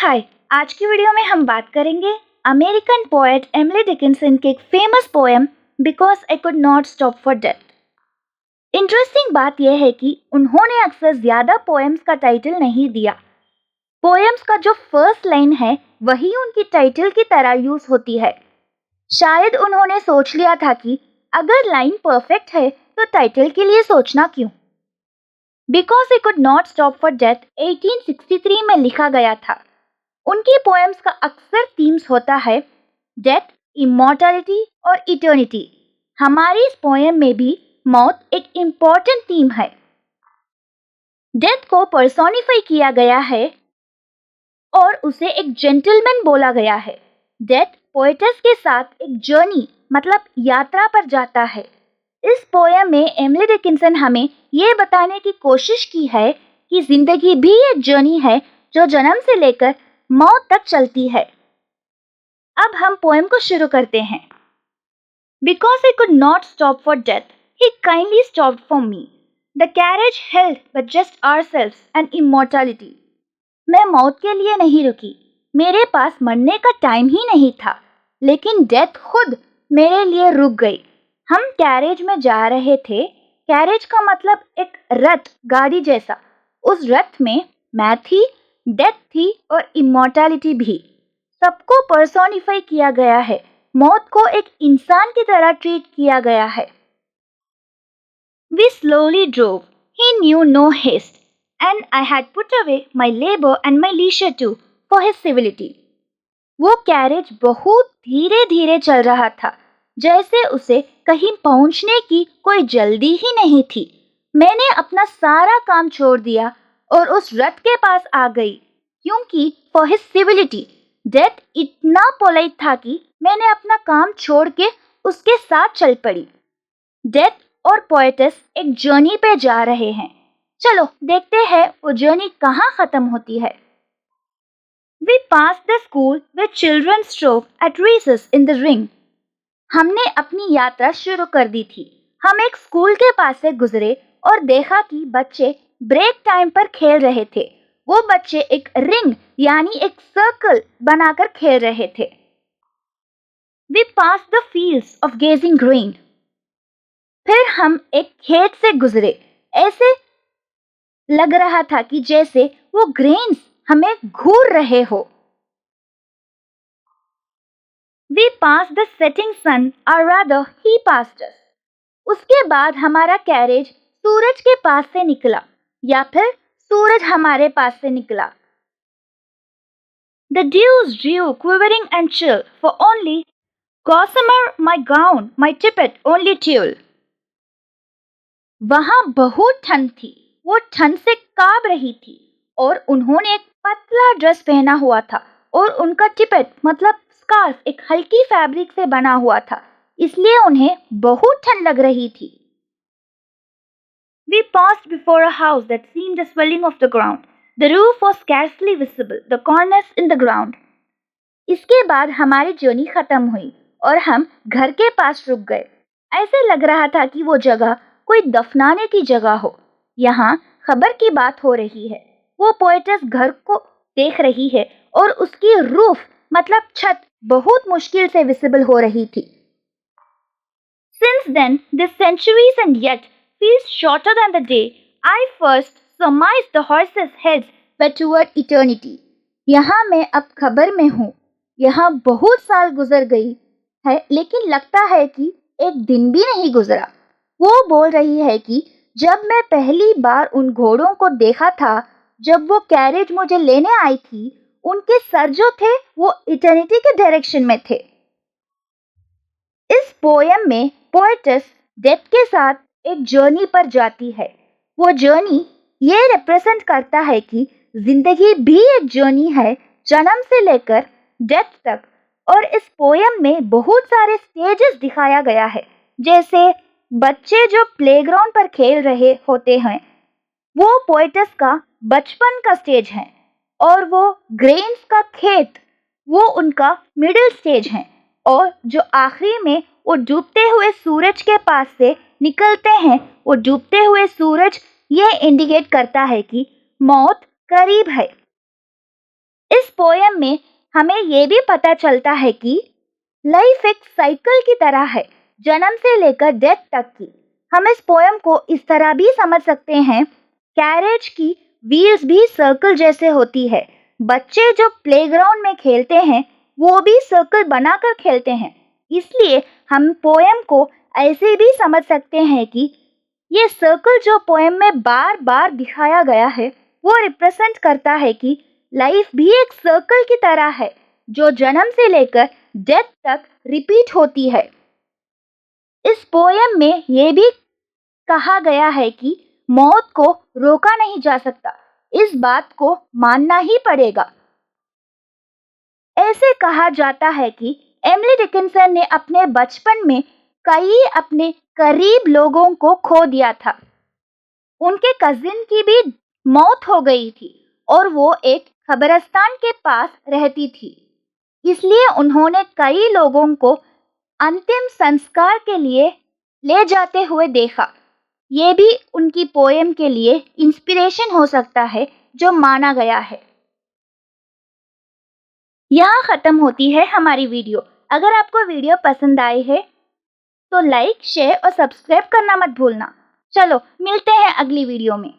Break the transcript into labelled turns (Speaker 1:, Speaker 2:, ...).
Speaker 1: हाय। आज की वीडियो में हम बात करेंगे अमेरिकन पोएट एमिली डिकिंसन के एक famous poem because I could not stop for death. Interesting बात यह है कि उन्होंने अक्सर ज्यादा पोएम्स का टाइटल नहीं दिया। पोएम्स का जो फर्स्ट लाइन है वही उनकी टाइटल की तरह यूज होती है। शायद उन्होंने सोच लिया था कि अगर लाइन परफेक्ट है तो टाइटल के लिए सोचना क्यों। Because I could not stop for death 1863 में लिखा गया था। उनकी पोएम्स का अक्सर थीम्स होता है डेथ, इमॉर्टैलिटी और इटर्निटी। हमारी इस पोएम में भी मौत एक इम्पॉर्टेंट थीम है। डेथ को पर्सोनिफाई किया गया है और उसे एक जेंटलमैन बोला गया है। डेथ पोएटस के साथ एक जर्नी मतलब यात्रा पर जाता है। इस पोएम में एमिली डिकिंसन हमें ये बताने की कोशिश की है कि जिंदगी भी एक जर्नी है जो जन्म से लेकर मौत तक चलती है। अब हम पोएम को शुरू करते हैं। Because I could not stop for death, he kindly stopped for me. The carriage held but just ourselves and immortality. मैं मौत के लिए नहीं रुकी, मेरे पास मरने का टाइम ही नहीं था, लेकिन डेथ खुद मेरे लिए रुक गई। हम कैरेज में जा रहे थे। कैरेज का मतलब एक रथ, गाड़ी जैसा। उस रथ में मैं थी, डेथ थी और इमॉर्टैलिटी भी। सबको पर्सोनिफाई किया गया है। मौत को एक इंसान की तरह ट्रीट किया गया है। We slowly drove. He knew no haste, and I had put away my labor and my leisure too for his civility. वो कैरेज बहुत धीरे धीरे चल रहा था, जैसे उसे कहीं पहुंचने की कोई जल्दी ही नहीं थी। मैंने अपना सारा काम छोड़ दिया और उस रथ के पास आ गई, क्योंकि फॉर हिज सिविलिटी डेथ इतना पोलाइट था कि मैंने अपना काम छोड़ के उसके साथ चल पड़ी। डेथ और पोएटस एक जर्नी पे जा रहे हैं। चलो देखते हैं वो जर्नी कहाँ खत्म होती है। We passed the school where children strove at races in the ring. हमने अपनी यात्रा शुरू कर दी थी। हम एक स्कूल के पास से गुजरे और देखा कि बच्चे ब्रेक टाइम पर खेल रहे थे। वो बच्चे एक रिंग यानी एक सर्कल बनाकर खेल रहे थे। We passed the fields of gazing grain. फिर हम एक खेत से गुजरे। ऐसे लग रहा था कि जैसे वो ग्रेन्स हमें घूर रहे हो। We passed the setting sun, or rather he passed us. उसके बाद हमारा कैरेज सूरज के पास से निकला, या फिर सूरज हमारे पास से निकला। The dews drew quivering and chill, for only gossamer my gown, my tippet only tulle. वहां बहुत ठंड थी, वो ठंड से कांप रही थी और उन्होंने एक पतला ड्रेस पहना हुआ था और उनका टिपेट मतलब स्कार्फ एक हल्की फैब्रिक से बना हुआ था, इसलिए उन्हें बहुत ठंड लग रही थी। We passed before a house that seemed a swelling of the ground. The roof was scarcely visible, the cornice in the ground. इसके बाद हमारी जर्नी खत्म हुई और हम घर के पास रुक गए। ऐसे लग रहा था कि वो जगह कोई दफनाने की जगह हो। यहाँ खबर की बात हो रही है। वो पोएटस घर को देख रही है और उसकी रूफ मतलब छत बहुत मुश्किल से विजिबल हो रही थी। Since then, the centuries and yet feels shorter than the day I first surmised the horses' heads were toward eternity. यहाँ मैं अब खबर में हूँ। यहाँ बहुत साल गुजर गई है, लेकिन लगता है कि एक दिन भी नहीं गुजरा। वो बोल रही है कि जब मैं पहली बार उन घोड़ों को देखा था, जब वो कैरेज मुझे लेने आई थी, उनके सर जो थे वो इटर्निटी के डायरेक्शन में थे। इस पोएम में पोएटस डेथ के साथ एक जर्नी पर जाती है। वो जर्नी ये रिप्रेजेंट करता है कि जिंदगी भी एक जर्नी है, जन्म से लेकर डेथ तक। और इस पोएम में बहुत सारे स्टेजेस दिखाया गया है, जैसे बच्चे जो प्लेग्राउंड पर खेल रहे होते हैं, वो पोएटस का बचपन का स्टेज है, और वो ग्रेन्स का खेत वो उनका मिडिल स्टेज है, और जो आखिरी में वो डूबते हुए सूरज के पास से निकलते हैं, वो डूबते हुए सूरज ये इंडिकेट करता है कि मौत करीब है। इस पोयम में हमें ये भी पता चलता है कि लाइफ एक साइकिल की तरह है, जन्म से लेकर डेथ तक की। हम इस पोयम को इस तरह भी समझ सकते हैं, कैरेज की व्हील्स भी सर्कल जैसे होती है। बच्चे जो प्लेग्राउंड में खेलते हैं वो भी सर्कल बनाकर खेलते हैं। इसलिए हम पोयम को ऐसे भी समझ सकते हैं कि ये सर्कल जो पोयम में बार बार दिखाया गया है वो रिप्रेजेंट करता है कि लाइफ भी एक सर्कल की तरह है जो जन्म से लेकर डेथ तक रिपीट होती है। इस पोयम में ये भी कहा गया है कि मौत को रोका नहीं जा सकता, इस बात को मानना ही पड़ेगा। ऐसे कहा जाता है कि एमिली डिकिंसन ने अपने बचपन में कई अपने करीब लोगों को खो दिया था। उनके कजिन की भी मौत हो गई थी और वो एक कब्रिस्तान के पास रहती थी, इसलिए उन्होंने कई लोगों को अंतिम संस्कार के लिए ले जाते हुए देखा। ये भी उनकी पोयम के लिए इंस्पिरेशन हो सकता है जो माना गया है। यहाँ ख़त्म होती है हमारी वीडियो। अगर आपको वीडियो पसंद आई है तो लाइक, शेयर और सब्सक्राइब करना मत भूलना। चलो मिलते हैं अगली वीडियो में।